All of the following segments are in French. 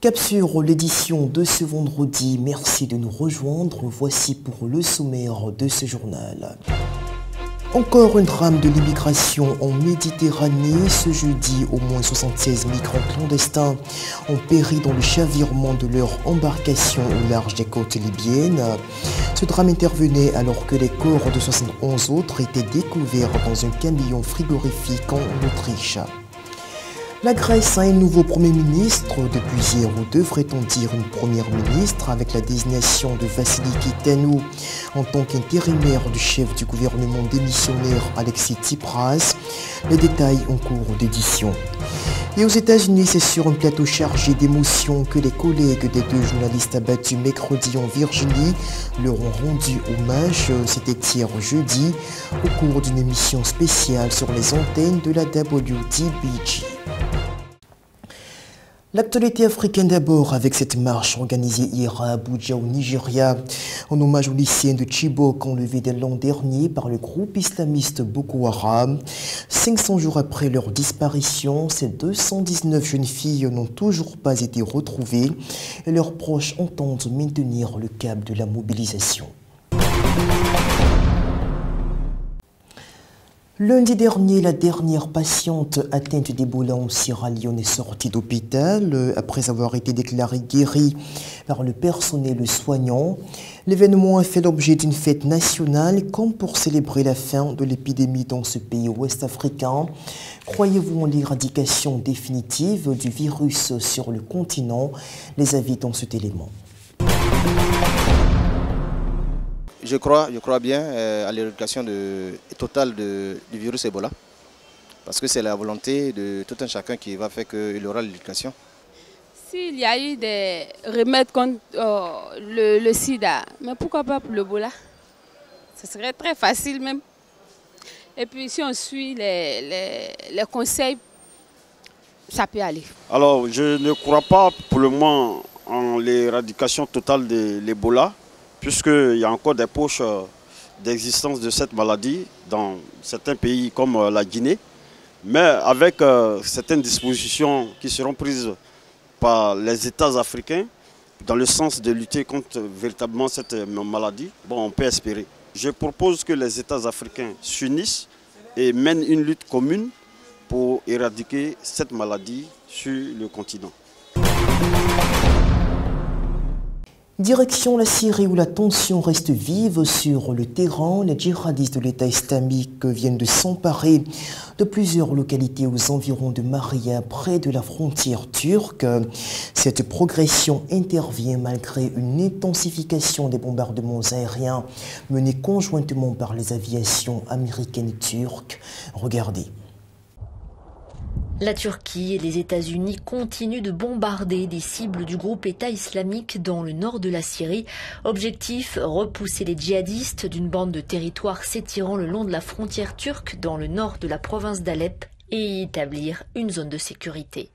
Cap sur l'édition de ce vendredi. Merci de nous rejoindre. Voici pour le sommaire de ce journal. Encore un drame de l'immigration en Méditerranée. Ce jeudi, au moins 76 migrants clandestins ont péri dans le chavirement de leur embarcation au large des côtes libyennes. Ce drame intervenait alors que les corps de 71 autres étaient découverts dans un camion frigorifique en Autriche. La Grèce a un nouveau Premier ministre. Depuis hier, on devrait-on dire une Première ministre, avec la désignation de Vassili Kitanou en tant qu'intérimaire du chef du gouvernement démissionnaire Alexis Tsipras. Les détails en cours d'édition. Et aux États-Unis, c'est sur un plateau chargé d'émotions que les collègues des deux journalistes abattus mercredi en Virginie leur ont rendu hommage. C'était hier jeudi, au cours d'une émission spéciale sur les antennes de la WTBG. L'actualité africaine d'abord avec cette marche organisée hier à Abuja au Nigeria en hommage aux lycéens de Chibok enlevés dès l'an dernier par le groupe islamiste Boko Haram. 500 jours après leur disparition, ces 219 jeunes filles n'ont toujours pas été retrouvées et leurs proches entendent maintenir le cap de la mobilisation. Lundi dernier, la dernière patiente atteinte d'Ebola en Sierra Leone est sortie d'hôpital après avoir été déclarée guérie par le personnel soignant. L'événement a fait l'objet d'une fête nationale comme pour célébrer la fin de l'épidémie dans ce pays ouest-africain. Croyez-vous en l'éradication définitive du virus sur le continent? Les avis dans cet élément. Je crois bien à l'éradication totale du virus Ebola, parce que c'est la volonté de tout un chacun qui va faire qu'il aura l'éducation. S'il y a eu des remèdes contre le sida, mais pourquoi pas pour l'Ebola? Ce serait très facile même. Et puis si on suit les conseils, ça peut aller. Alors je ne crois pas pour le moment en l'éradication totale de l'Ebola, puisqu'il y a encore des poches d'existence de cette maladie dans certains pays comme la Guinée, mais avec certaines dispositions qui seront prises par les États africains dans le sens de lutter contre véritablement cette maladie, bon, on peut espérer. Je propose que les États africains s'unissent et mènent une lutte commune pour éradiquer cette maladie sur le continent. Direction la Syrie où la tension reste vive sur le terrain. Les djihadistes de l'État islamique viennent de s'emparer de plusieurs localités aux environs de Maria, près de la frontière turque. Cette progression intervient malgré une intensification des bombardements aériens menés conjointement par les aviations américaines et turques. Regardez. La Turquie et les États-Unis continuent de bombarder des cibles du groupe État islamique dans le nord de la Syrie. Objectif, repousser les djihadistes d'une bande de territoire s'étirant le long de la frontière turque dans le nord de la province d'Alep et y établir une zone de sécurité.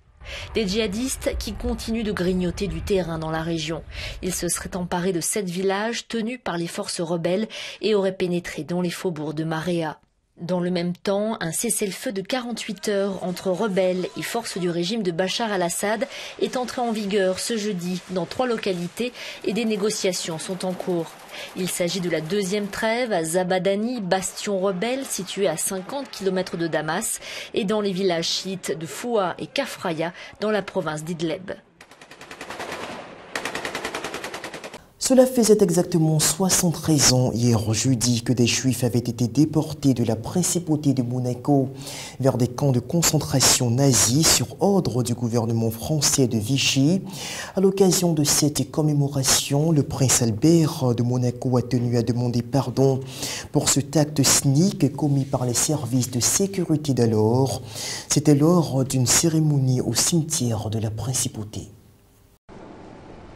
Des djihadistes qui continuent de grignoter du terrain dans la région. Ils se seraient emparés de 7 villages tenus par les forces rebelles et auraient pénétré dans les faubourgs de Marea. Dans le même temps, un cessez-le-feu de 48 heures entre rebelles et forces du régime de Bachar al-Assad est entré en vigueur ce jeudi dans 3 localités et des négociations sont en cours. Il s'agit de la deuxième trêve à Zabadani, bastion rebelle situé à 50 km de Damas, et dans les villages chiites de Foua et Kafraya dans la province d'Idleb. Cela faisait exactement 73 ans hier jeudi que des Juifs avaient été déportés de la principauté de Monaco vers des camps de concentration nazis sur ordre du gouvernement français de Vichy. À l'occasion de cette commémoration, le prince Albert de Monaco a tenu à demander pardon pour cet acte cynique commis par les services de sécurité d'alors. C'était lors d'une cérémonie au cimetière de la principauté.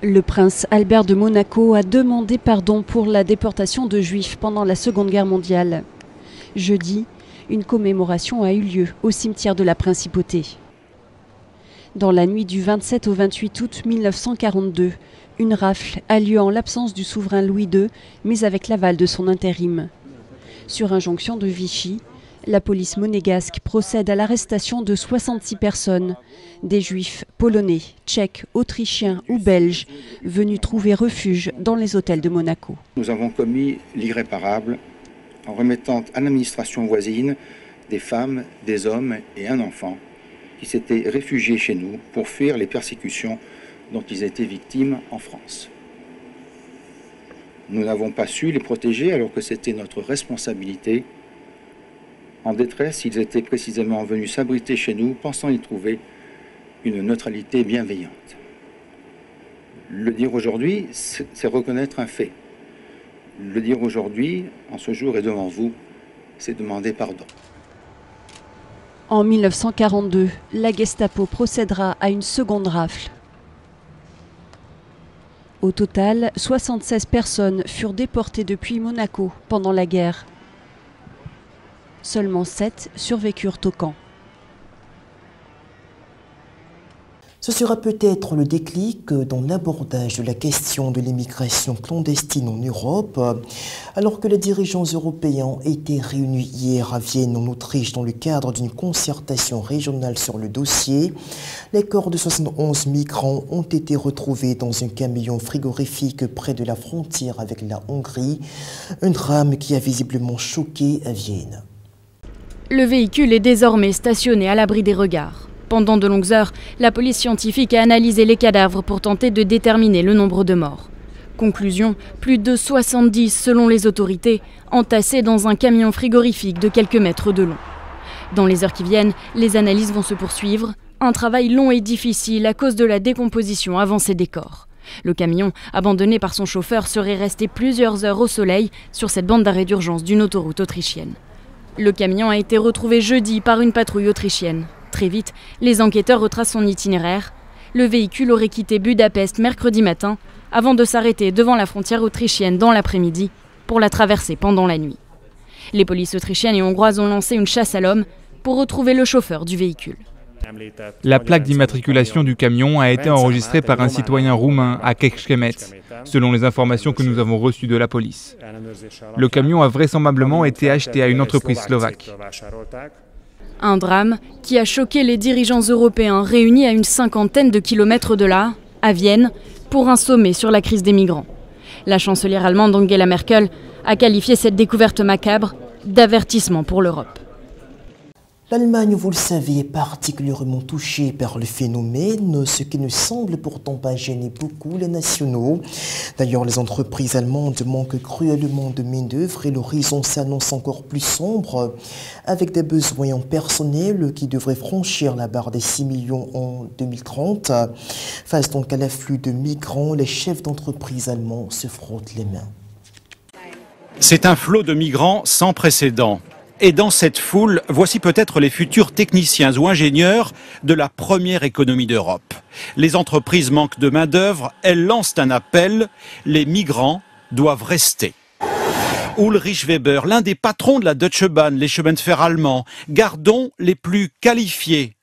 Le prince Albert de Monaco a demandé pardon pour la déportation de Juifs pendant la Seconde Guerre mondiale. Jeudi, une commémoration a eu lieu au cimetière de la Principauté. Dans la nuit du 27 au 28 août 1942, une rafle a lieu en l'absence du souverain Louis II, mais avec l'aval de son intérim. Sur injonction de Vichy, La police monégasque procède à l'arrestation de 66 personnes, des juifs polonais, tchèques, autrichiens ou belges, venus trouver refuge dans les hôtels de Monaco. Nous avons commis l'irréparable en remettant à l'administration voisine des femmes, des hommes et un enfant qui s'étaient réfugiés chez nous pour fuir les persécutions dont ils étaient victimes en France. Nous n'avons pas su les protéger alors que c'était notre responsabilité. En détresse, ils étaient précisément venus s'abriter chez nous, pensant y trouver une neutralité bienveillante. Le dire aujourd'hui, c'est reconnaître un fait. Le dire aujourd'hui, en ce jour et devant vous, c'est demander pardon. En 1942, la Gestapo procédera à une seconde rafle. Au total, 76 personnes furent déportées depuis Monaco pendant la guerre. Seulement 7 survécurent au camp. Ce sera peut-être le déclic dans l'abordage de la question de l'immigration clandestine en Europe, alors que les dirigeants européens étaient réunis hier à Vienne, en Autriche, dans le cadre d'une concertation régionale sur le dossier. Les corps de 71 migrants ont été retrouvés dans un camion frigorifique près de la frontière avec la Hongrie, un drame qui a visiblement choqué à Vienne. Le véhicule est désormais stationné à l'abri des regards. Pendant de longues heures, la police scientifique a analysé les cadavres pour tenter de déterminer le nombre de morts. Conclusion, plus de 70 selon les autorités, entassés dans un camion frigorifique de quelques mètres de long. Dans les heures qui viennent, les analyses vont se poursuivre. Un travail long et difficile à cause de la décomposition avancée des corps. Le camion, abandonné par son chauffeur, serait resté plusieurs heures au soleil sur cette bande d'arrêt d'urgence d'une autoroute autrichienne. Le camion a été retrouvé jeudi par une patrouille autrichienne. Très vite, les enquêteurs retracent son itinéraire. Le véhicule aurait quitté Budapest mercredi matin avant de s'arrêter devant la frontière autrichienne dans l'après-midi pour la traverser pendant la nuit. Les polices autrichiennes et hongroises ont lancé une chasse à l'homme pour retrouver le chauffeur du véhicule. La plaque d'immatriculation du camion a été enregistrée par un citoyen roumain à Kecskemét, selon les informations que nous avons reçues de la police. Le camion a vraisemblablement été acheté à une entreprise slovaque. Un drame qui a choqué les dirigeants européens réunis à une cinquantaine de kilomètres de là, à Vienne, pour un sommet sur la crise des migrants. La chancelière allemande Angela Merkel a qualifié cette découverte macabre d'avertissement pour l'Europe. L'Allemagne, vous le savez, est particulièrement touchée par le phénomène, ce qui ne semble pourtant pas gêner beaucoup les nationaux. D'ailleurs, les entreprises allemandes manquent cruellement de main-d'œuvre et l'horizon s'annonce encore plus sombre, avec des besoins en personnel qui devraient franchir la barre des 6 millions en 2030. Face donc à l'afflux de migrants, les chefs d'entreprise allemands se frottent les mains. C'est un flot de migrants sans précédent. Et dans cette foule, voici peut-être les futurs techniciens ou ingénieurs de la première économie d'Europe. Les entreprises manquent de main-d'œuvre, elles lancent un appel, les migrants doivent rester. Ulrich Weber, l'un des patrons de la Deutsche Bahn, les chemins de fer allemands, gardons les plus qualifiés.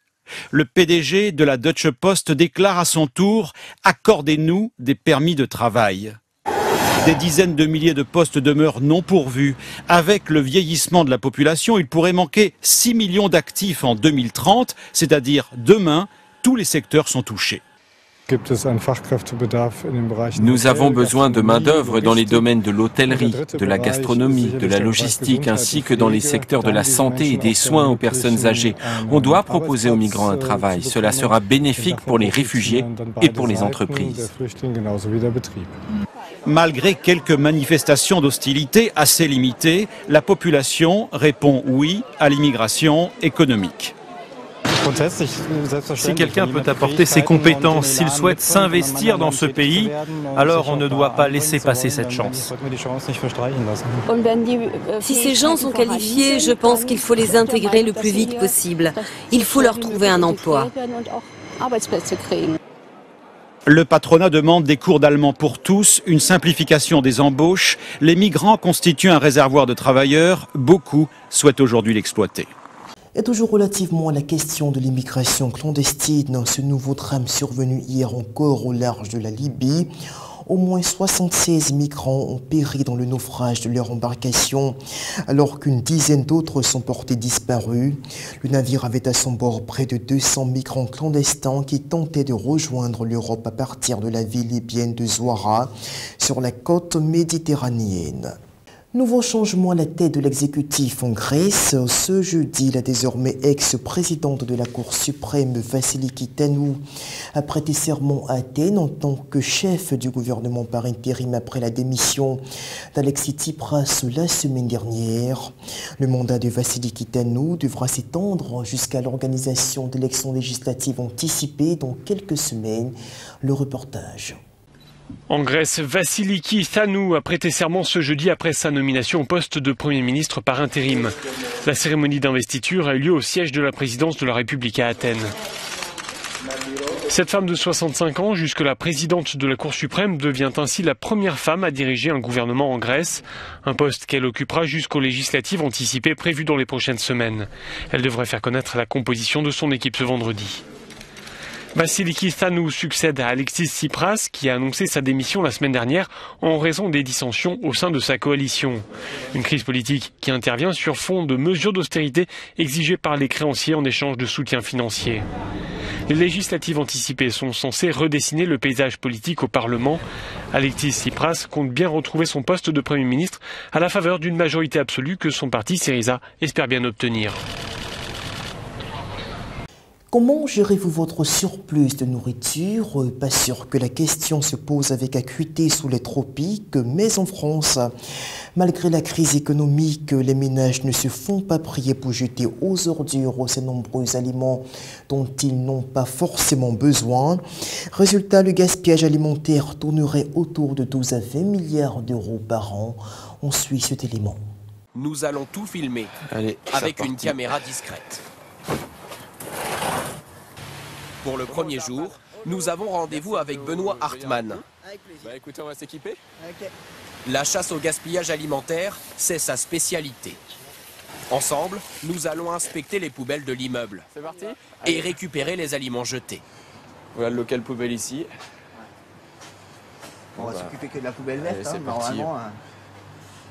Le PDG de la Deutsche Post déclare à son tour « Accordez-nous des permis de travail ». Des dizaines de milliers de postes demeurent non pourvus. Avec le vieillissement de la population, il pourrait manquer 6 millions d'actifs en 2030, c'est-à-dire demain, tous les secteurs sont touchés. Nous avons besoin de main-d'œuvre dans les domaines de l'hôtellerie, de la gastronomie, de la logistique, ainsi que dans les secteurs de la santé et des soins aux personnes âgées. On doit proposer aux migrants un travail. Cela sera bénéfique pour les réfugiés et pour les entreprises. Malgré quelques manifestations d'hostilité assez limitées, la population répond oui à l'immigration économique. Si quelqu'un peut apporter ses compétences, s'il souhaite s'investir dans ce pays, alors on ne doit pas laisser passer cette chance. Si ces gens sont qualifiés, je pense qu'il faut les intégrer le plus vite possible. Il faut leur trouver un emploi. Le patronat demande des cours d'allemand pour tous, une simplification des embauches. Les migrants constituent un réservoir de travailleurs. Beaucoup souhaitent aujourd'hui l'exploiter. Et toujours relativement à la question de l'immigration clandestine, ce nouveau drame survenu hier encore au large de la Libye. Au moins 76 migrants ont péri dans le naufrage de leur embarcation, alors qu'une dizaine d'autres sont portés disparus. Le navire avait à son bord près de 200 migrants clandestins qui tentaient de rejoindre l'Europe à partir de la ville libyenne de Zouara, sur la côte méditerranéenne. Nouveau changement à la tête de l'exécutif en Grèce. Ce jeudi, la désormais ex-présidente de la Cour suprême, Vassiliki Tanou, a prêté serment à Athènes en tant que chef du gouvernement par intérim après la démission d'Alexis Tsipras la semaine dernière. Le mandat de Vassiliki Tanou devra s'étendre jusqu'à l'organisation d'élections législatives anticipées dans quelques semaines. Le reportage. En Grèce, Vassiliki Tanou a prêté serment ce jeudi après sa nomination au poste de Premier ministre par intérim. La cérémonie d'investiture a eu lieu au siège de la présidence de la République à Athènes. Cette femme de 65 ans, jusque-là présidente de la Cour suprême, devient ainsi la première femme à diriger un gouvernement en Grèce, un poste qu'elle occupera jusqu'aux législatives anticipées prévues dans les prochaines semaines. Elle devrait faire connaître la composition de son équipe ce vendredi. Vassiliki Tanou succède à Alexis Tsipras qui a annoncé sa démission la semaine dernière en raison des dissensions au sein de sa coalition. Une crise politique qui intervient sur fond de mesures d'austérité exigées par les créanciers en échange de soutien financier. Les législatives anticipées sont censées redessiner le paysage politique au Parlement. Alexis Tsipras compte bien retrouver son poste de Premier ministre à la faveur d'une majorité absolue que son parti Syriza espère bien obtenir. Comment gérez-vous votre surplus de nourriture? Pas sûr que la question se pose avec acuité sous les tropiques, mais en France, malgré la crise économique, les ménages ne se font pas prier pour jeter aux ordures ces nombreux aliments dont ils n'ont pas forcément besoin. Résultat, le gaspillage alimentaire tournerait autour de 12 à 20 milliards d'euros par an. On suit cet élément. Nous allons tout filmer avec une caméra discrète. Pour le premier jour, nous avons rendez-vous avec Benoît Hartmann. Écoutez, on va s'équiper. La chasse au gaspillage alimentaire, c'est sa spécialité. Ensemble, nous allons inspecter les poubelles de l'immeuble et récupérer les aliments jetés. Voilà le local poubelle ici. On va s'occuper que de la poubelle verte, allez, normalement.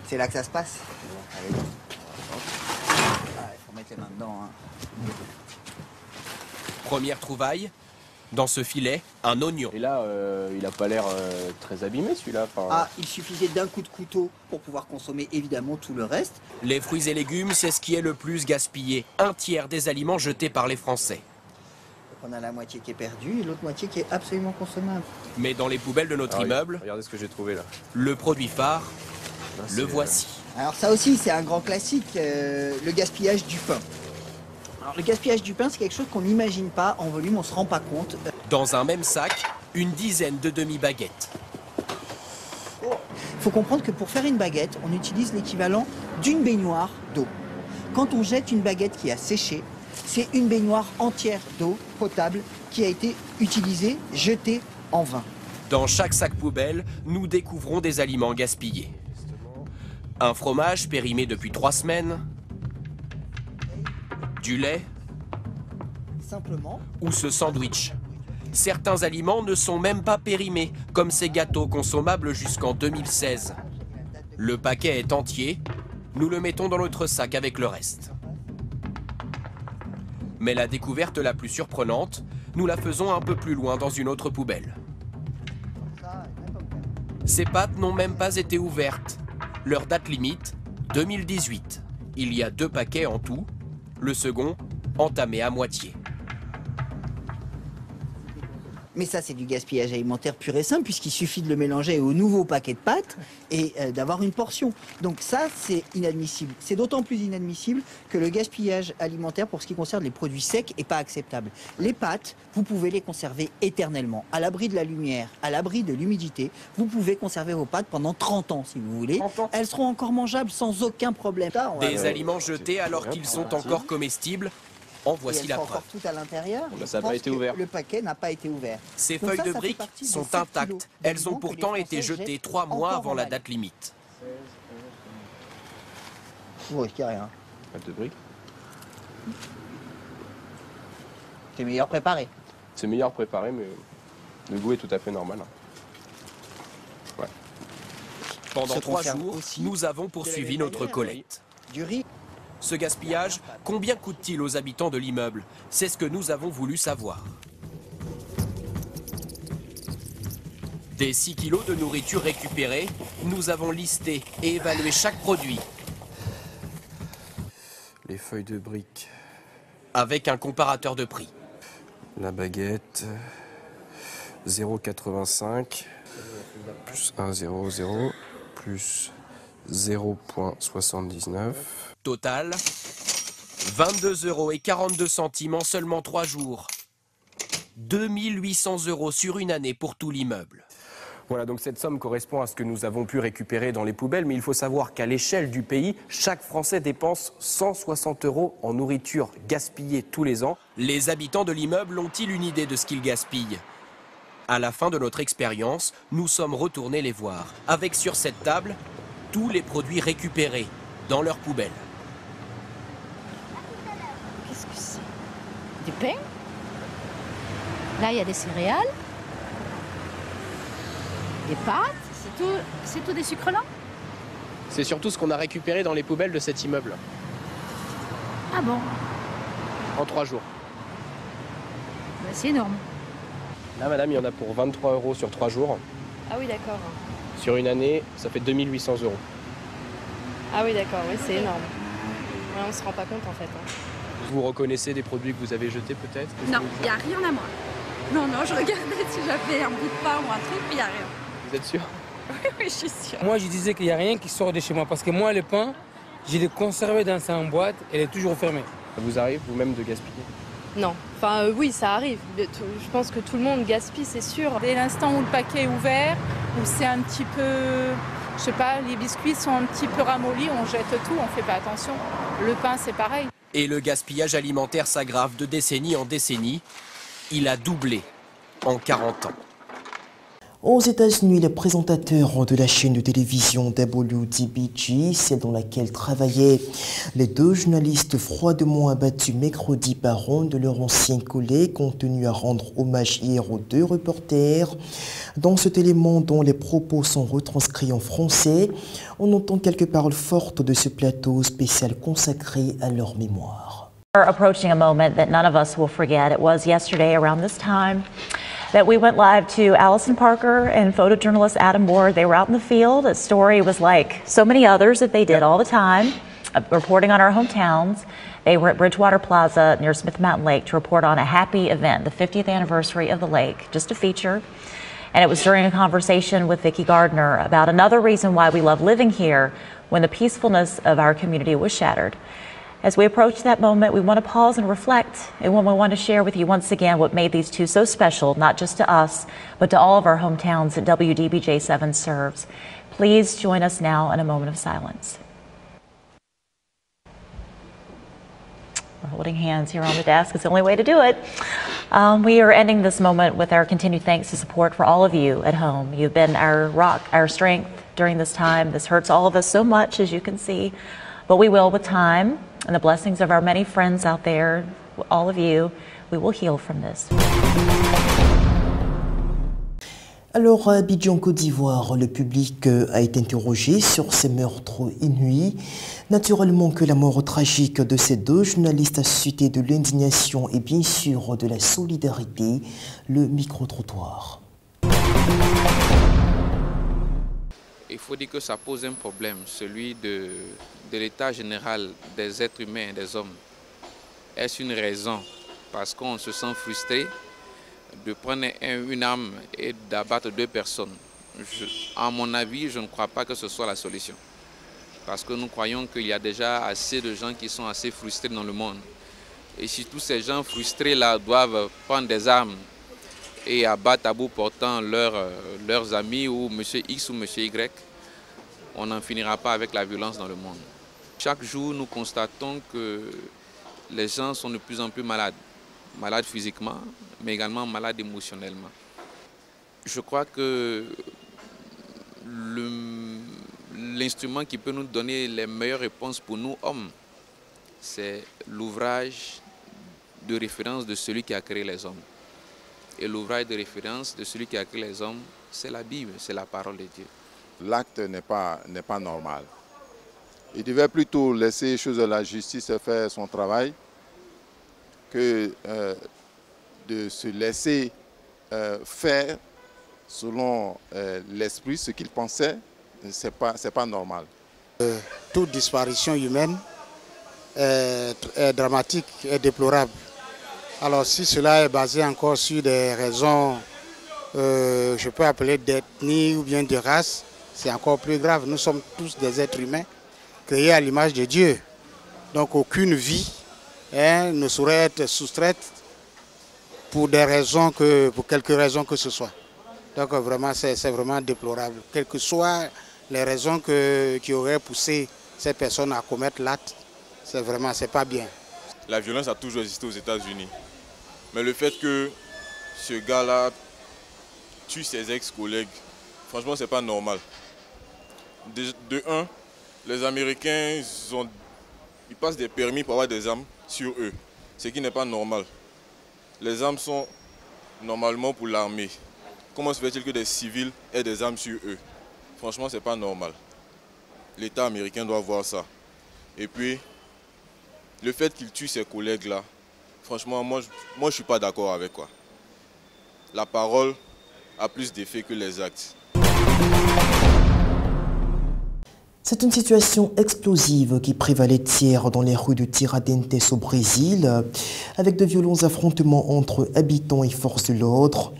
C'est là que ça se passe. Il faut mettre les mains dedans. Première trouvaille, dans ce filet, un oignon. Et là, il n'a pas l'air très abîmé celui-là. Il suffisait d'un coup de couteau pour pouvoir consommer évidemment tout le reste. Les fruits et légumes, c'est ce qui est le plus gaspillé. Un tiers des aliments jetés par les Français. Donc on a la moitié qui est perdue et l'autre moitié qui est absolument consommable. Mais dans les poubelles de notre immeuble, regardez ce que j'ai trouvé là. Le produit phare, le voici. Alors ça aussi, c'est un grand classique, le gaspillage du pain. Alors, le gaspillage du pain, c'est quelque chose qu'on n'imagine pas en volume, on ne se rend pas compte. Dans un même sac, une dizaine de demi-baguettes. Il faut comprendre que pour faire une baguette, on utilise l'équivalent d'une baignoire d'eau. Quand on jette une baguette qui a séché, c'est une baignoire entière d'eau potable qui a été utilisée, jetée en vain. Dans chaque sac poubelle, nous découvrons des aliments gaspillés. Un fromage périmé depuis 3 semaines, du lait simplement, ou ce sandwich. Certains aliments ne sont même pas périmés, comme ces gâteaux consommables jusqu'en 2016. Le paquet est entier, nous le mettons dans notre sac avec le reste. Mais la découverte la plus surprenante, nous la faisons un peu plus loin dans une autre poubelle. Ces pâtes n'ont même pas été ouvertes. Leur date limite, 2018. Il y a 2 paquets en tout. Le second, entamé à moitié. Mais ça, c'est du gaspillage alimentaire pur et simple, puisqu'il suffit de le mélanger au nouveau paquet de pâtes et d'avoir une portion. Donc ça, c'est inadmissible. C'est d'autant plus inadmissible que le gaspillage alimentaire, pour ce qui concerne les produits secs, n'est pas acceptable. Les pâtes, vous pouvez les conserver éternellement, à l'abri de la lumière, à l'abri de l'humidité. Vous pouvez conserver vos pâtes pendant 30 ans, si vous voulez. Elles seront encore mangeables sans aucun problème. Des aliments jetés alors qu'ils sont encore comestibles. En voici la preuve. Tout à l'intérieur. Ça n'a pas été ouvert. Le paquet n'a pas été ouvert. Ces feuilles de briques sont intactes. Elles ont pourtant été jetées 3 mois avant la date limite. Oui, il n'y a rien. Feuilles de briques. C'est meilleur préparé. C'est meilleur préparé, mais le goût est tout à fait normal. Pendant 3 jours, nous avons poursuivi notre collecte. Ce gaspillage, combien coûte-t-il aux habitants de l'immeuble? C'est ce que nous avons voulu savoir. Des 6 kilos de nourriture récupérée, nous avons listé et évalué chaque produit. Les feuilles de briques. Avec un comparateur de prix. La baguette, 0,85 plus 1,00 plus 0,79. Total, 22,42 € en seulement 3 jours. 2800 € sur une année pour tout l'immeuble. Voilà, donc cette somme correspond à ce que nous avons pu récupérer dans les poubelles, mais il faut savoir qu'à l'échelle du pays, chaque Français dépense 160 € en nourriture gaspillée tous les ans. Les habitants de l'immeuble ont-ils une idée de ce qu'ils gaspillent? À la fin de notre expérience, nous sommes retournés les voir, avec sur cette table tous les produits récupérés dans leurs poubelles. Qu'est-ce que c'est? Du pain? Là, il y a des céréales. Des pâtes, c'est tout des sucres lents? C'est surtout ce qu'on a récupéré dans les poubelles de cet immeuble. Ah bon? En 3 jours. Bah, c'est énorme. Là, madame, il y en a pour 23 € sur 3 jours. Ah oui, d'accord. Sur une année, ça fait 2800 €. Ah oui, d'accord, oui, c'est énorme. Ouais, on ne se rend pas compte en fait. Vous reconnaissez des produits que vous avez jetés peut-être? Non, il n'y a rien à moi. Non, je regardais si j'avais un bout de pain ou un truc, mais il n'y a rien. Vous êtes sûr? Oui, je suis sûre. Moi, je disais qu'il n'y a rien qui sort de chez moi parce que moi, le pain, je l'ai conservé dans sa boîte et elle est toujours fermée. Ça vous arrive vous-même de gaspiller? Non. Enfin, oui, ça arrive. Je pense que tout le monde gaspille, c'est sûr. Dès l'instant où le paquet est ouvert, où c'est un petit peu, je sais pas, les biscuits sont un petit peu ramollis, on jette tout, on fait pas attention. Le pain, c'est pareil. Et le gaspillage alimentaire s'aggrave de décennie en décennie. Il a doublé en 40 ans. Aux États-Unis, le présentateur de la chaîne de télévision WDBJ, celle dans laquelle travaillaient les 2 journalistes froidement abattus mercredi par un de leurs anciens collègues, ont tenu à rendre hommage hier aux 2 reporters. Dans cet élément dont les propos sont retranscrits en français, on entend quelques paroles fortes de ce plateau spécial consacré à leur mémoire. We're approaching a moment that none of us will forget. It was yesterday around this time that we went live to Allison Parker and photojournalist Adam Ward. They were out in the field. The story was like so many others that they did all the time, reporting on our hometowns. They were at Bridgewater Plaza near Smith Mountain Lake to report on a happy event, the 50th anniversary of the lake, just a feature. And it was during a conversation with Vicki Gardner about another reason why we love living here when the peacefulness of our community was shattered. As we approach that moment, we want to pause and reflect, and we want to share with you once again what made these 2 so special, not just to us, but to all of our hometowns that WDBJ7 serves. Please join us now in a moment of silence. We're holding hands here on the desk. It's the only way to do it. We are ending this moment with our continued thanks and support for all of you at home. You've been our rock, our strength during this time. This hurts all of us so much, as you can see, but we will, with time, and the blessings of our many friends out there, all of you, we will heal from this. Alors à Abidjan, Côte d'Ivoire, le public a été interrogé sur ces meurtres inouïs. Naturellement que la mort tragique de ces 2 journalistes a suscité de l'indignation et bien sûr de la solidarité. Le micro-trottoir. Il faut dire que ça pose un problème, celui de l'état général des êtres humains et des hommes. Est-ce une raison parce qu'on se sent frustré de prendre une arme et d'abattre 2 personnes? À mon avis, je ne crois pas que ce soit la solution. Parce que nous croyons qu'il y a déjà assez de gens qui sont assez frustrés dans le monde. Et si tous ces gens frustrés-là doivent prendre des armes et abattre à bout portant leurs amis ou M. X ou M. Y, on n'en finira pas avec la violence dans le monde. Chaque jour, nous constatons que les gens sont de plus en plus malades. Malades physiquement, mais également malades émotionnellement. Je crois que l'instrument qui peut nous donner les meilleures réponses pour nous, hommes, c'est l'ouvrage de référence de celui qui a créé les hommes. Et l'ouvrage de référence de celui qui a créé les hommes, c'est la Bible, c'est la parole de Dieu. l'acte n'est pas normal. Il devait plutôt laisser les choses de la justice faire son travail que de se laisser faire selon l'esprit ce qu'il pensait. C'est pas normal. Toute disparition humaine est dramatique et déplorable. Alors si cela est basé encore sur des raisons, je peux appeler d'ethnie ou bien de race, c'est encore plus grave. Nous sommes tous des êtres humains créés à l'image de Dieu. Donc aucune vie ne saurait être soustraite pour quelques raisons que ce soit. Donc vraiment, c'est vraiment déplorable. Quelles que soient les raisons qui auraient poussé ces personnes à commettre l'acte, c'est pas bien. La violence a toujours existé aux États-Unis. Mais le fait que ce gars-là tue ses ex-collègues, franchement, c'est pas normal. De un, les Américains, ils passent des permis pour avoir des armes sur eux, ce qui n'est pas normal. Les armes sont normalement pour l'armée. Comment se fait-il que des civils aient des armes sur eux? Franchement, c'est pas normal. L'État américain doit voir ça. Et puis, le fait qu'il tue ses collègues-là, franchement, moi je ne suis pas d'accord avec quoi. La parole a plus d'effet que les actes. C'est une situation explosive qui prévalait hier dans les rues de Tiradentes au Brésil, avec de violents affrontements entre habitants et forces de l'ordre.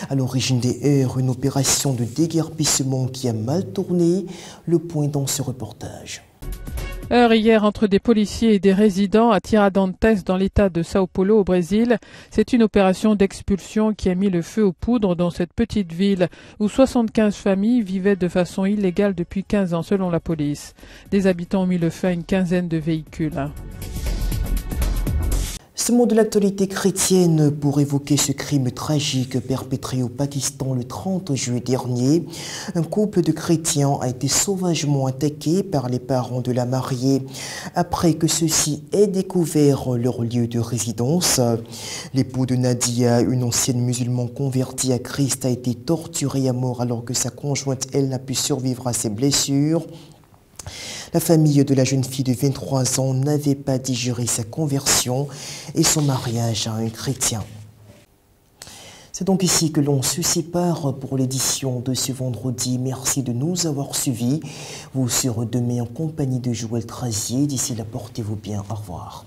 À l'origine des heurts, une opération de déguerpissement qui a mal tourné. Le point dans ce reportage. Heure hier entre des policiers et des résidents à Tiradentes dans l'état de Sao Paulo au Brésil. C'est une opération d'expulsion qui a mis le feu aux poudres dans cette petite ville où 75 familles vivaient de façon illégale depuis 15 ans selon la police. Des habitants ont mis le feu à une quinzaine de véhicules. Ce mot de l'actualité chrétienne pour évoquer ce crime tragique perpétré au Pakistan le 30 juillet dernier. Un couple de chrétiens a été sauvagement attaqué par les parents de la mariée après que ceux-ci aient découvert leur lieu de résidence. L'époux de Nadia, une ancienne musulmane convertie à Christ, a été torturé à mort alors que sa conjointe, elle, n'a pu survivre à ses blessures. La famille de la jeune fille de 23 ans n'avait pas digéré sa conversion et son mariage à un chrétien. C'est donc ici que l'on se sépare pour l'édition de ce vendredi. Merci de nous avoir suivis. Vous serez demain en compagnie de Joël Trazier. D'ici là, portez-vous bien. Au revoir.